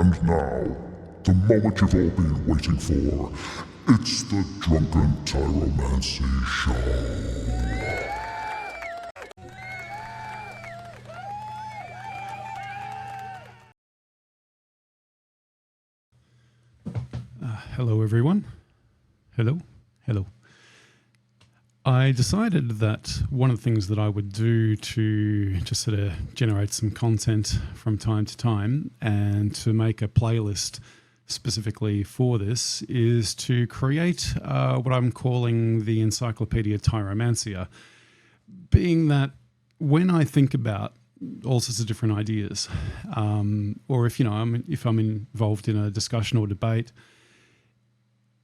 And now, the moment you've all been waiting for. It's the Drunken Tyromancy Show. Hello, everyone. Hello. I decided that one of the things that I would do to just sort of generate some content from time to time and to make a playlist specifically for this is to create what I'm calling the Encyclopaedia Tyromancia, being that when I think about all sorts of different ideas, or if I'm involved in a discussion or debate,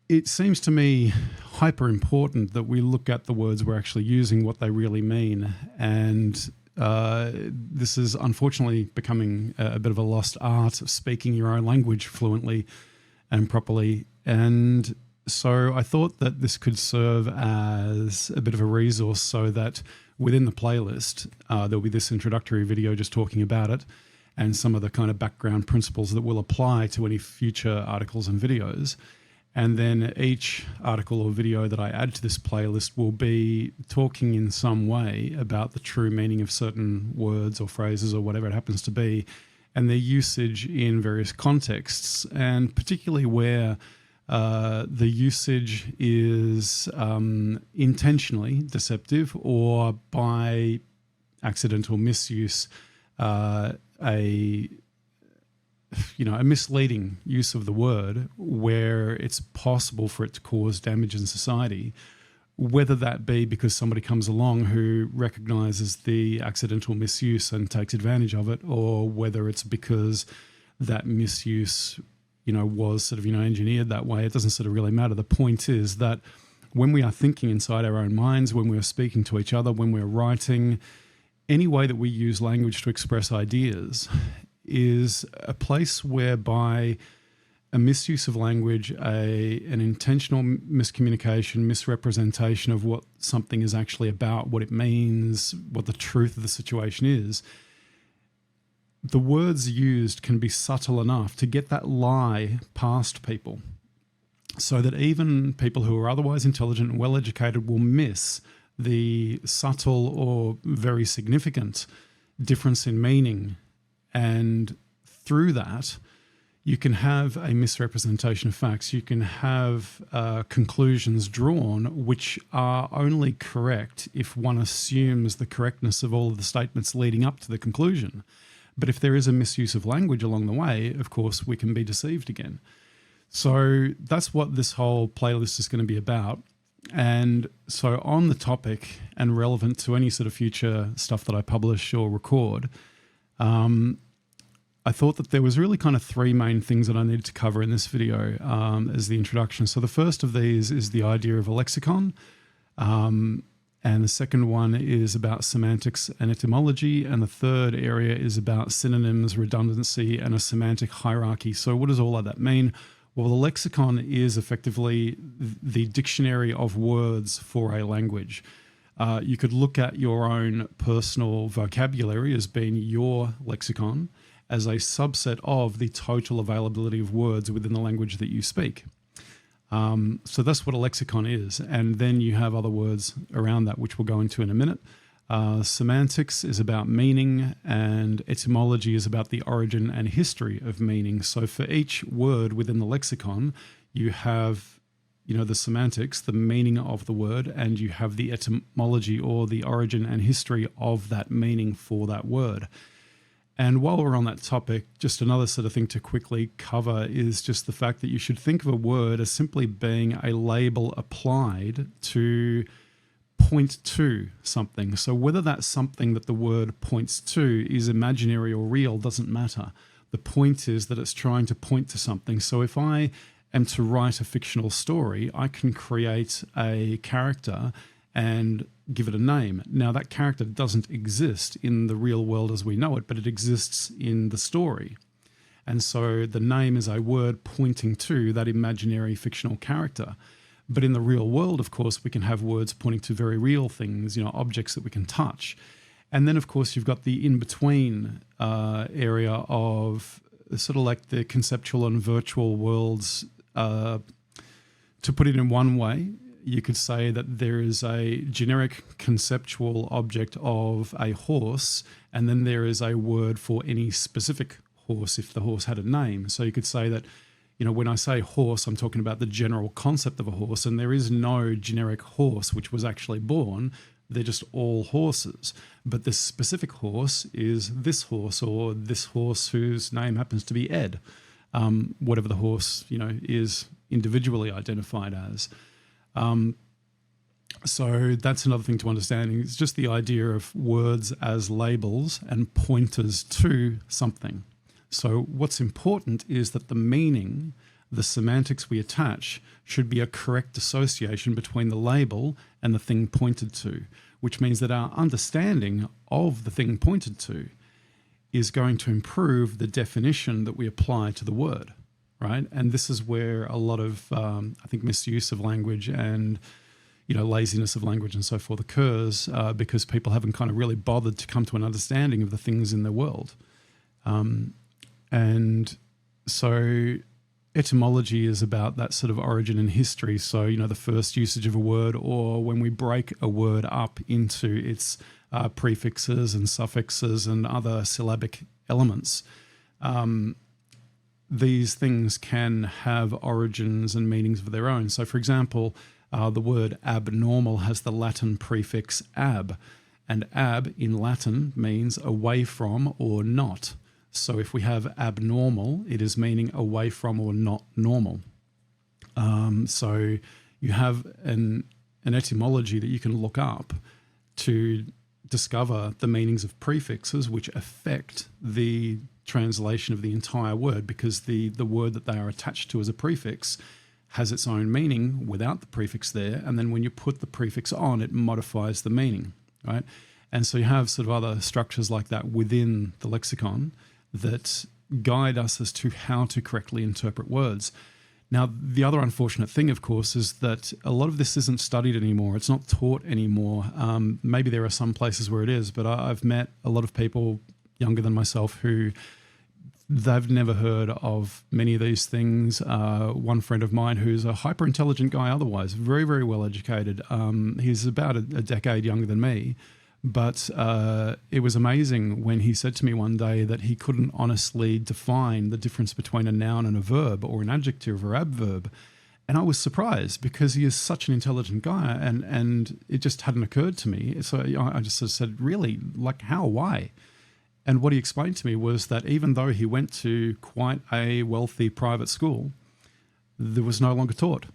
it seems to me hyper important that we look at the words we're actually using, what they really mean. And this is unfortunately becoming a bit of a lost art of speaking your own language fluently and properly. And so I thought that this could serve as a bit of a resource so that within the playlist, there'll be this introductory video just talking about it and some of the kind of background principles that will apply to any future articles and videos. And then each article or video that I add to this playlist will be talking in some way about the true meaning of certain words or phrases or whatever it happens to be, and their usage in various contexts, and particularly where the usage is intentionally deceptive or by accidental misuse, a misleading use of the word where it's possible for it to cause damage in society, whether that be because somebody comes along who recognizes the accidental misuse and takes advantage of it, or whether it's because that misuse, was sort of, engineered that way. It doesn't sort of really matter. The point is that when we are thinking inside our own minds, when we are speaking to each other, when we're writing, any way that we use language to express ideas is a place whereby a misuse of language, an intentional miscommunication, misrepresentation of what something is actually about, what it means, what the truth of the situation is, the words used can be subtle enough to get that lie past people so that even people who are otherwise intelligent and well-educated will miss the subtle or very significant difference in meaning. And through that, you can have a misrepresentation of facts. You can have conclusions drawn which are only correct if one assumes the correctness of all of the statements leading up to the conclusion. But if there is a misuse of language along the way, of course, we can be deceived again. So that's what this whole playlist is going to be about. And so on the topic and relevant to any sort of future stuff that I publish or record, I thought that there was really kind of three main things that I needed to cover in this video as the introduction. So the first of these is the idea of a lexicon, and the second one is about semantics and etymology, and the third area is about synonyms, redundancy, and a semantic hierarchy. So what does all of that mean? Well, the lexicon is effectively the dictionary of words for a language. You could look at your own personal vocabulary as being your lexicon, as a subset of the total availability of words within the language that you speak. So that's what a lexicon is. And then you have other words around that, which we'll go into in a minute. Semantics is about meaning, and etymology is about the origin and history of meaning. So for each word within the lexicon, you have the semantics, the meaning of the word, and you have the etymology or the origin and history of that meaning for that word. And while we're on that topic, just another sort of thing to quickly cover is just the fact that you should think of a word as simply being a label applied to point to something. So whether that's something that the word points to is imaginary or real doesn't matter. The point is that it's trying to point to something. So if I am to write a fictional story, I can create a character and give it a name. Now, that character doesn't exist in the real world as we know it, but it exists in the story. And so the name is a word pointing to that imaginary fictional character. But in the real world, of course, we can have words pointing to very real things, objects that we can touch. And then, of course, you've got the in-between area of sort of like the conceptual and virtual worlds. To put it in one way, you could say that there is a generic conceptual object of a horse, and then there is a word for any specific horse if the horse had a name. So you could say that, when I say horse, I'm talking about the general concept of a horse, and there is no generic horse which was actually born. They're just all horses. But this specific horse is this horse, or this horse whose name happens to be Ed, whatever the horse, is individually identified as. So that's another thing to understand. It's just the idea of words as labels and pointers to something. So what's important is that the meaning, the semantics we attach, should be a correct association between the label and the thing pointed to, which means that our understanding of the thing pointed to is going to improve the definition that we apply to the word, right? And this is where a lot of, I think, misuse of language and laziness of language and so forth occurs, because people haven't kind of really bothered to come to an understanding of the things in their world. And so etymology is about that sort of origin and history. So, the first usage of a word, or when we break a word up into its prefixes and suffixes and other syllabic elements, these things can have origins and meanings of their own. So, for example, the word abnormal has the Latin prefix ab, and ab in Latin means away from or not. So if we have abnormal, it is meaning away from or not normal. So you have an etymology that you can look up to discover the meanings of prefixes, which affect the translation of the entire word, because the word that they are attached to as a prefix has its own meaning without the prefix there, and then when you put the prefix on, it modifies the meaning, right? And so you have sort of other structures like that within the lexicon that guide us as to how to correctly interpret words. Now, the other unfortunate thing, of course, is that a lot of this isn't studied anymore. It's not taught anymore. Maybe there are some places where it is, but I've met a lot of people younger than myself who they've never heard of many of these things. One friend of mine who's a hyper-intelligent guy otherwise, very, very well educated. He's about a decade younger than me. But it was amazing when he said to me one day that he couldn't honestly define the difference between a noun and a verb, or an adjective or adverb. And I was surprised, because he is such an intelligent guy, and it just hadn't occurred to me. So I just sort of said, really, like how, why? And what he explained to me was that even though he went to quite a wealthy private school, there was no longer taught.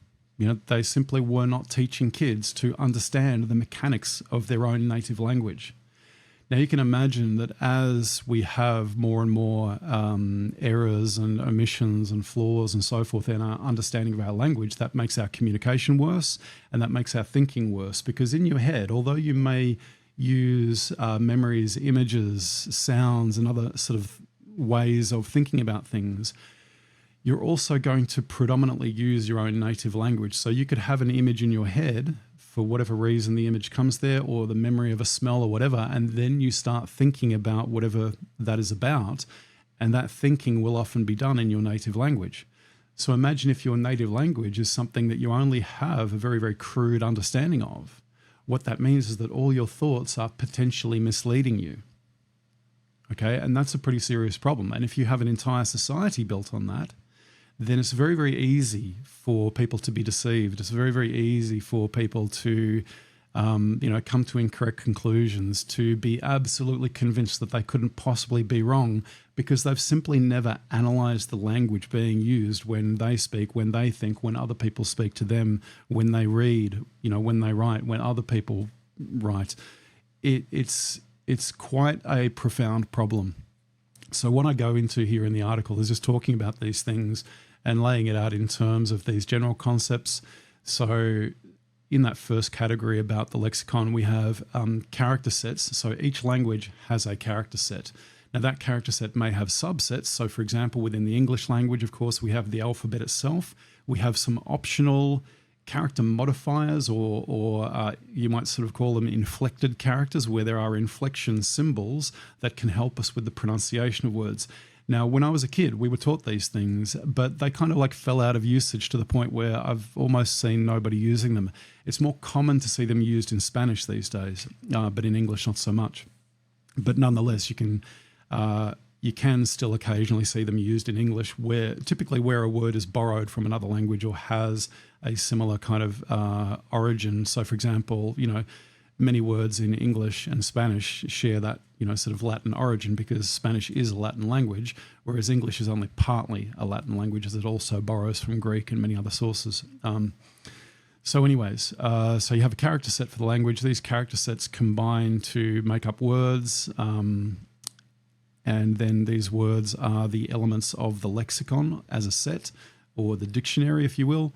They simply were not teaching kids to understand the mechanics of their own native language. Now, you can imagine that as we have more and more errors and omissions and flaws and so forth in our understanding of our language, that makes our communication worse, and that makes our thinking worse. Because in your head, although you may use memories, images, sounds, and other sort of ways of thinking about things, you're also going to predominantly use your own native language. So you could have an image in your head, for whatever reason the image comes there, or the memory of a smell or whatever, and then you start thinking about whatever that is about, and that thinking will often be done in your native language. So imagine if your native language is something that you only have a very, very crude understanding of. What that means is that all your thoughts are potentially misleading you. Okay, and that's a pretty serious problem. And if you have an entire society built on that, then it's very, very easy for people to be deceived. It's very, very easy for people to, come to incorrect conclusions, to be absolutely convinced that they couldn't possibly be wrong, because they've simply never analysed the language being used when they speak, when they think, when other people speak to them, when they read, when they write, when other people write. It's quite a profound problem. So what I go into here in the article is just talking about these things and laying it out in terms of these general concepts. So in that first category about the lexicon, we have character sets. So each language has a character set. Now that character set may have subsets. So for example, within the English language, of course, we have the alphabet itself. We have some optional character modifiers, or you might sort of call them inflected characters, where there are inflection symbols that can help us with the pronunciation of words. Now, when I was a kid, we were taught these things, but they kind of like fell out of usage to the point where I've almost seen nobody using them. It's more common to see them used in Spanish these days, but in English, not so much. But nonetheless, you can still occasionally see them used in English, typically where a word is borrowed from another language or has a similar kind of origin. So, for example, many words in English and Spanish share that, sort of Latin origin, because Spanish is a Latin language, whereas English is only partly a Latin language, as it also borrows from Greek and many other sources. So you have a character set for the language. These character sets combine to make up words, and then these words are the elements of the lexicon as a set, or the dictionary, if you will,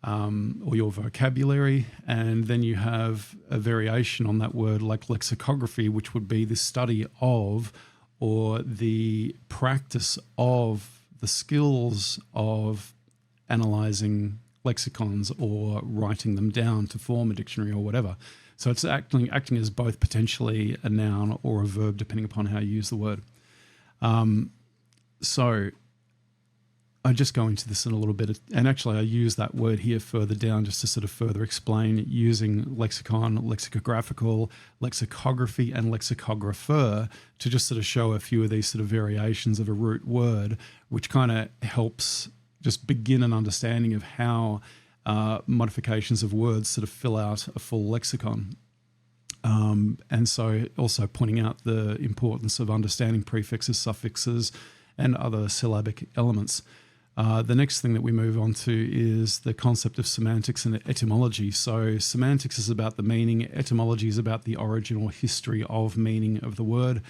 or your vocabulary. And then you have a variation on that word like lexicography, which would be the study of or the practice of the skills of analyzing lexicons or writing them down to form a dictionary or whatever. So it's acting as both potentially a noun or a verb, depending upon how you use the word. So I just go into this in a little bit, and actually I use that word here further down just to sort of further explain using lexicon, lexicographical, lexicography, and lexicographer to just sort of show a few of these sort of variations of a root word, which kind of helps just begin an understanding of how modifications of words sort of fill out a full lexicon. And so also pointing out the importance of understanding prefixes, suffixes, and other syllabic elements. The next thing that we move on to is the concept of semantics and etymology. So semantics is about the meaning, etymology is about the origin or history of meaning of the word.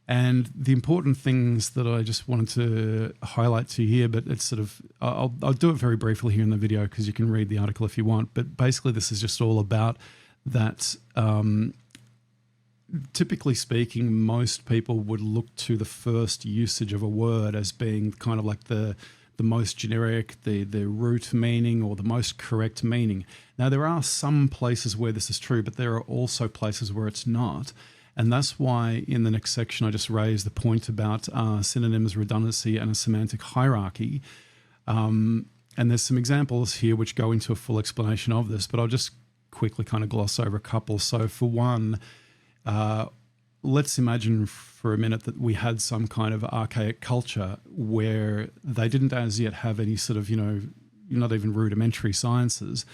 And the important things that I just wanted to highlight to you here, but it's sort of, I'll do it very briefly here in the video because you can read the article if you want, but basically this is just all about that. Typically speaking, most people would look to the first usage of a word as being kind of like the most generic, the root meaning or the most correct meaning. Now, there are some places where this is true, but there are also places where it's not. And that's why in the next section, I just raised the point about synonyms, redundancy, and a semantic hierarchy. And there's some examples here which go into a full explanation of this, but I'll just quickly kind of gloss over a couple. So for one, let's imagine for a minute that we had some kind of archaic culture where they didn't as yet have any sort of, not even rudimentary sciences.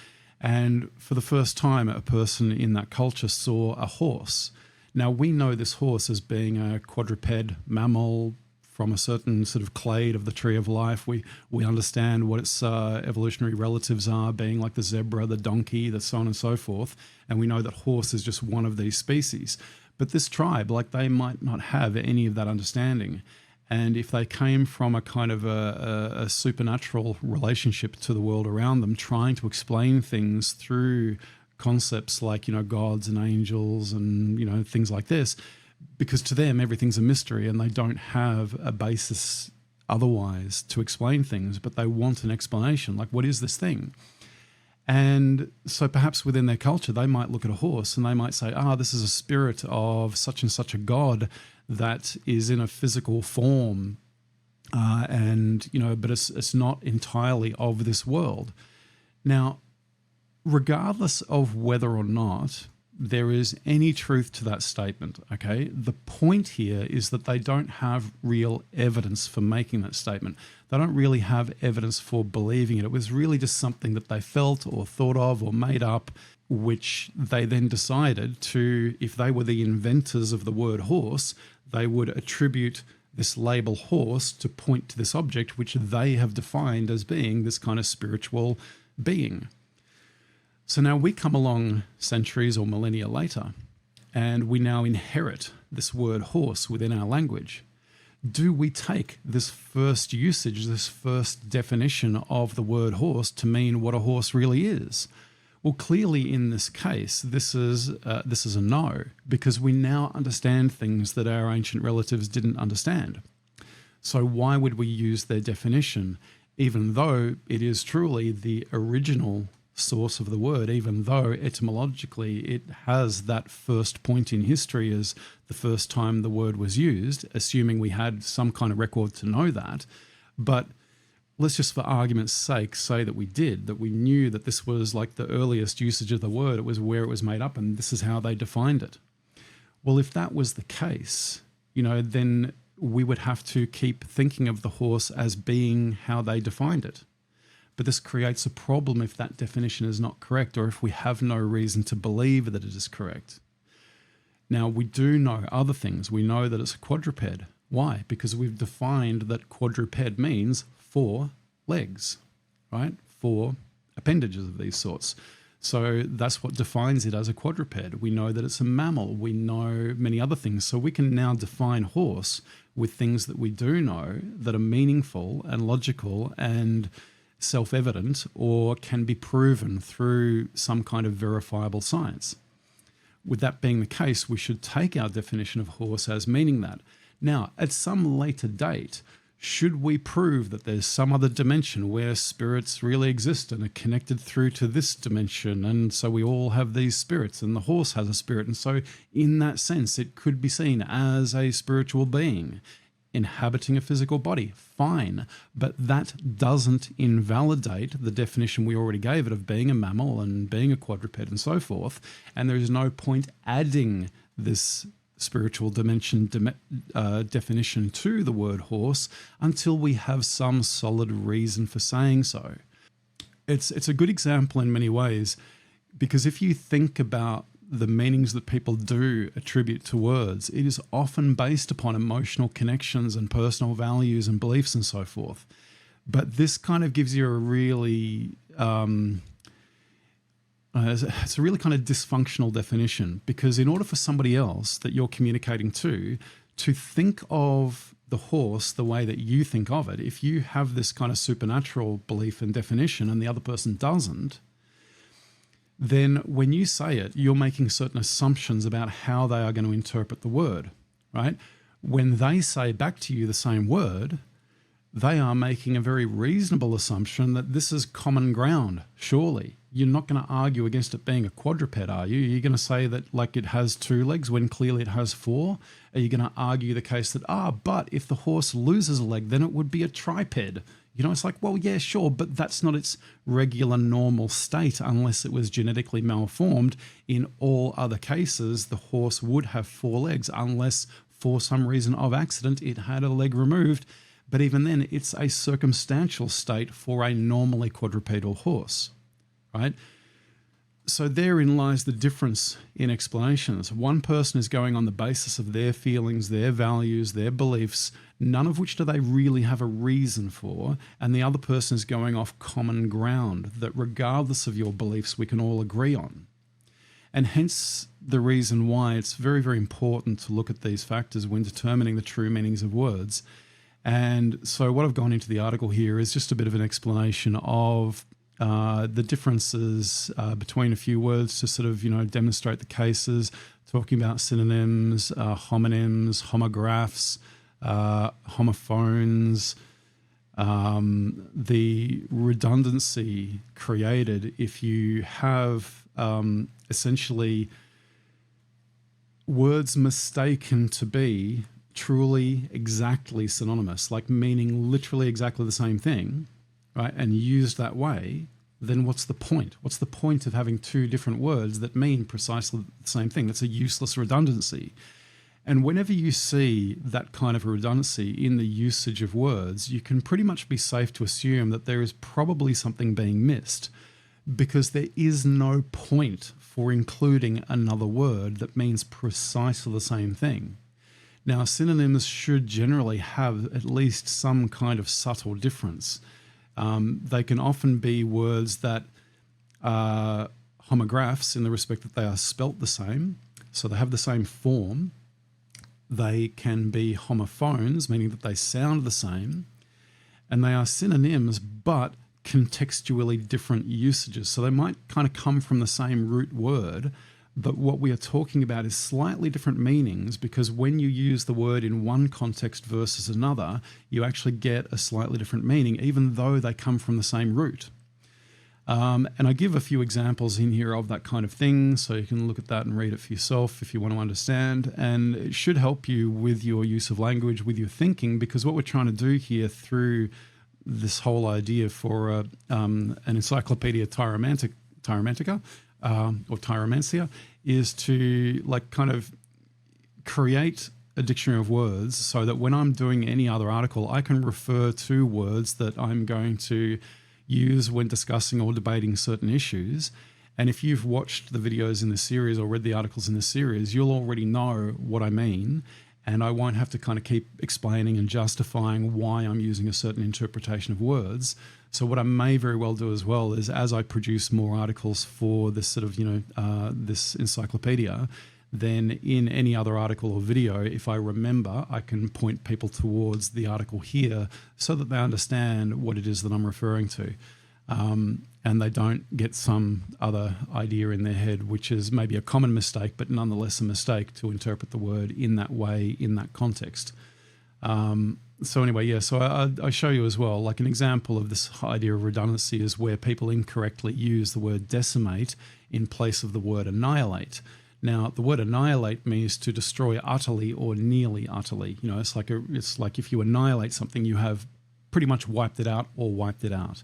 And for the first time, a person in that culture saw a horse. Now, we know this horse as being a quadruped mammal from a certain sort of clade of the tree of life. We understand what its evolutionary relatives are, being like the zebra, the donkey, the so on and so forth. And we know that horse is just one of these species. But this tribe, like, they might not have any of that understanding. And if they came from a kind of a supernatural relationship to the world around them, trying to explain things through concepts like, gods and angels and, things like this, because to them everything's a mystery and they don't have a basis otherwise to explain things, but they want an explanation. Like, what is this thing? And so perhaps within their culture, they might look at a horse and they might say, this is a spirit of such and such a god that is in a physical form. But it's not entirely of this world. Now, regardless of whether or not there is any truth to that statement, okay, the point here is that they don't have real evidence for making that statement. They don't really have evidence for believing it. It was really just something that they felt or thought of or made up, which they then decided to, if they were the inventors of the word horse, they would attribute this label horse to point to this object, which they have defined as being this kind of spiritual being. So now we come along centuries or millennia later, and we now inherit this word horse within our language. Do we take this first usage, this first definition of the word horse to mean what a horse really is? Well, clearly in this case, this is a no, because we now understand things that our ancient relatives didn't understand. So why would we use their definition, even though it is truly the original source of the word, even though etymologically it has that first point in history as the first time the word was used, assuming we had some kind of record to know that. But let's just, for argument's sake, say that we did, that we knew that this was like the earliest usage of the word, it was where it was made up, and this is how they defined it. Well, if that was the case, then we would have to keep thinking of the horse as being how they defined it. But this creates a problem if that definition is not correct, or if we have no reason to believe that it is correct. Now, we do know other things. We know that it's a quadruped. Why? Because we've defined that quadruped means 4 legs, right? 4 appendages of these sorts. So that's what defines it as a quadruped. We know that it's a mammal. We know many other things. So we can now define horse with things that we do know that are meaningful and logical and self-evident, or can be proven through some kind of verifiable science. With that being the case, we should take our definition of horse as meaning that. Now, at some later date, should we prove that there's some other dimension where spirits really exist and are connected through to this dimension, and so we all have these spirits and the horse has a spirit, and so in that sense it could be seen as a spiritual being inhabiting a physical body, fine, but that doesn't invalidate the definition we already gave it of being a mammal and being a quadruped and so forth, and there is no point adding this spiritual dimension definition to the word horse until we have some solid reason for saying so. It's a good example in many ways, because if you think about the meanings that people do attribute to words, it is often based upon emotional connections and personal values and beliefs and so forth. But this kind of gives you a really it's a really kind of dysfunctional definition, because in order for somebody else that you're communicating to think of the horse the way that you think of it, if you have this kind of supernatural belief and definition and the other person doesn't, then when you say it, you're making certain assumptions about how they are going to interpret the word, right? When they say back to you the same word, they are making a very reasonable assumption that this is common ground, surely. You're not going to argue against it being a quadruped, are you? You're going to say that like it has 2 legs when clearly it has 4? Are you going to argue the case that, but if the horse loses a leg, then it would be a triped? It's like, well, yeah, sure, but that's not its regular normal state unless it was genetically malformed. In all other cases, the horse would have 4 legs unless for some reason of accident it had a leg removed. But even then, it's a circumstantial state for a normally quadrupedal horse, right? So therein lies the difference in explanations. One person is going on the basis of their feelings, their values, their beliefs, none of which do they really have a reason for, and the other person is going off common ground that regardless of your beliefs, we can all agree on. And hence the reason why it's very, very important to look at these factors when determining the true meanings of words. And so what I've gone into the article here is just a bit of an explanation of the differences between a few words to sort of, demonstrate the cases, talking about synonyms, homonyms, homographs, homophones, the redundancy created if you have essentially words mistaken to be truly exactly synonymous, like meaning literally exactly the same thing, right, and used that way, then what's the point? What's the point of having 2 different words that mean precisely the same thing? That's a useless redundancy. And whenever you see that kind of a redundancy in the usage of words, you can pretty much be safe to assume that there is probably something being missed, because there is no point for including another word that means precisely the same thing. Now, synonyms should generally have at least some kind of subtle difference. They can often be words that are homographs in the respect that they are spelt the same, so they have the same form. They can be homophones, meaning that they sound the same, and they are synonyms, but contextually different usages. So they might kind of come from the same root word, but what we are talking about is slightly different meanings, because when you use the word in one context versus another, you actually get a slightly different meaning, even though they come from the same root. And I give a few examples in here of that kind of thing, so you can look at that and read it for yourself if you want to understand. And it should help you with your use of language, with your thinking, because what we're trying to do here through this whole idea for an Encyclopaedia Tyromantica or Tyromancia is to like kind of create a dictionary of words so that when I'm doing any other article, I can refer to words that I'm going to use when discussing or debating certain issues. And if you've watched the videos in the series or read the articles in the series, you'll already know what I mean. And I won't have to kind of keep explaining and justifying why I'm using a certain interpretation of words. So what I may very well do as well is as I produce more articles for this sort of, this encyclopedia, then in any other article or video, if I remember, I can point people towards the article here so that they understand what it is that I'm referring to. And they don't get some other idea in their head, which is maybe a common mistake, but nonetheless a mistake to interpret the word in that way, in that context. So anyway, yeah, so I show you as well, like an example of this idea of redundancy is where people incorrectly use the word decimate in place of the word annihilate. Now, the word annihilate means to destroy utterly or nearly utterly. You know, it's like if you annihilate something, you have pretty much wiped it out or wiped it out.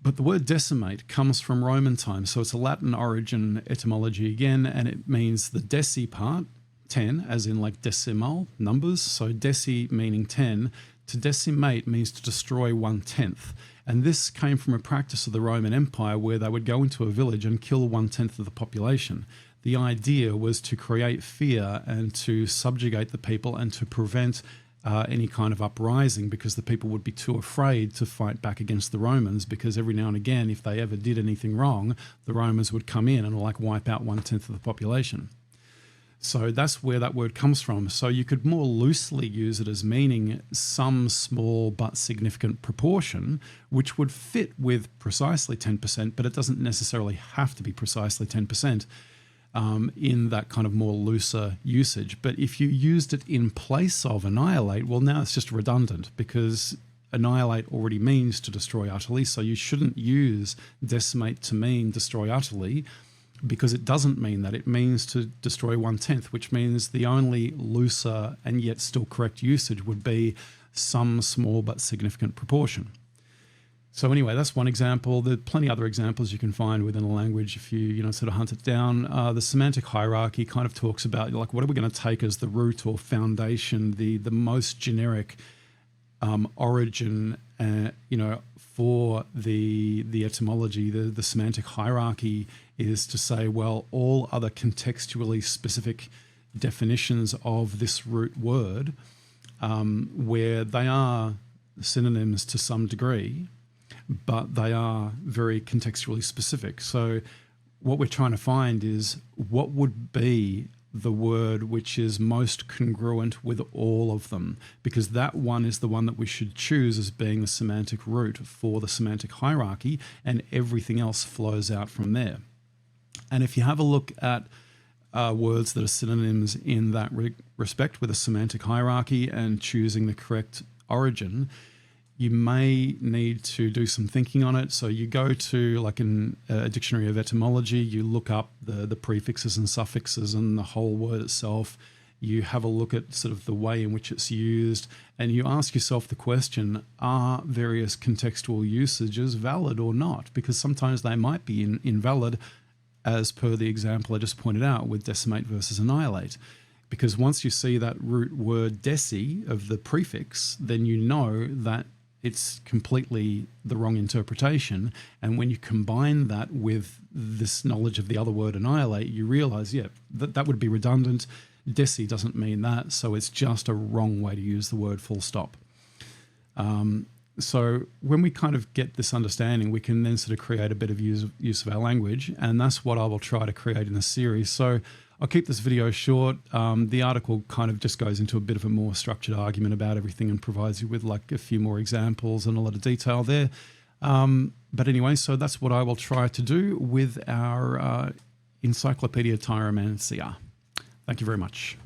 But the word decimate comes from Roman times, so it's a Latin origin etymology again, and it means the deci part, 10, as in like decimal numbers. So deci meaning 10. To decimate means to destroy 1/10. And this came from a practice of the Roman Empire where they would go into a village and kill 1/10 of the population. The idea was to create fear and to subjugate the people and to prevent any kind of uprising, because the people would be too afraid to fight back against the Romans, because every now and again, if they ever did anything wrong, the Romans would come in and like wipe out 1/10 of the population. So that's where that word comes from. So you could more loosely use it as meaning some small but significant proportion, which would fit with precisely 10%, but it doesn't necessarily have to be precisely 10%. In that kind of more looser usage. But if you used it in place of annihilate, well, now it's just redundant, because annihilate already means to destroy utterly. So you shouldn't use decimate to mean destroy utterly, because it doesn't mean that. It means to destroy 1/10, which means the only looser and yet still correct usage would be some small but significant proportion. So anyway, that's one example. There are plenty other examples you can find within a language if you sort of hunt it down. The semantic hierarchy kind of talks about like what are we going to take as the root or foundation, the most generic origin, for the etymology. The semantic hierarchy is to say, well, all other contextually specific definitions of this root word, where they are synonyms to some degree, but they are very contextually specific. So what we're trying to find is what would be the word which is most congruent with all of them, because that one is the one that we should choose as being the semantic root for the semantic hierarchy, and everything else flows out from there. And if you have a look at words that are synonyms in that respect with a semantic hierarchy and choosing the correct origin, you may need to do some thinking on it. So you go to like a dictionary of etymology, you look up the prefixes and suffixes and the whole word itself. You have a look at sort of the way in which it's used, and you ask yourself the question, are various contextual usages valid or not? Because sometimes they might be invalid, as per the example I just pointed out with decimate versus annihilate. Because once you see that root word deci of the prefix, then you know that it's completely the wrong interpretation. And when you combine that with this knowledge of the other word annihilate, you realize, yeah, that would be redundant. Deci doesn't mean that, so it's just a wrong way to use the word full stop. So when we kind of get this understanding, we can then sort of create a bit of use of our language, and that's what I will try to create in this series. So I'll keep this video short. The article kind of just goes into a bit of a more structured argument about everything and provides you with like a few more examples and a lot of detail there. But anyway, so that's what I will try to do with our Encyclopaedia Tyromancia. Thank you very much.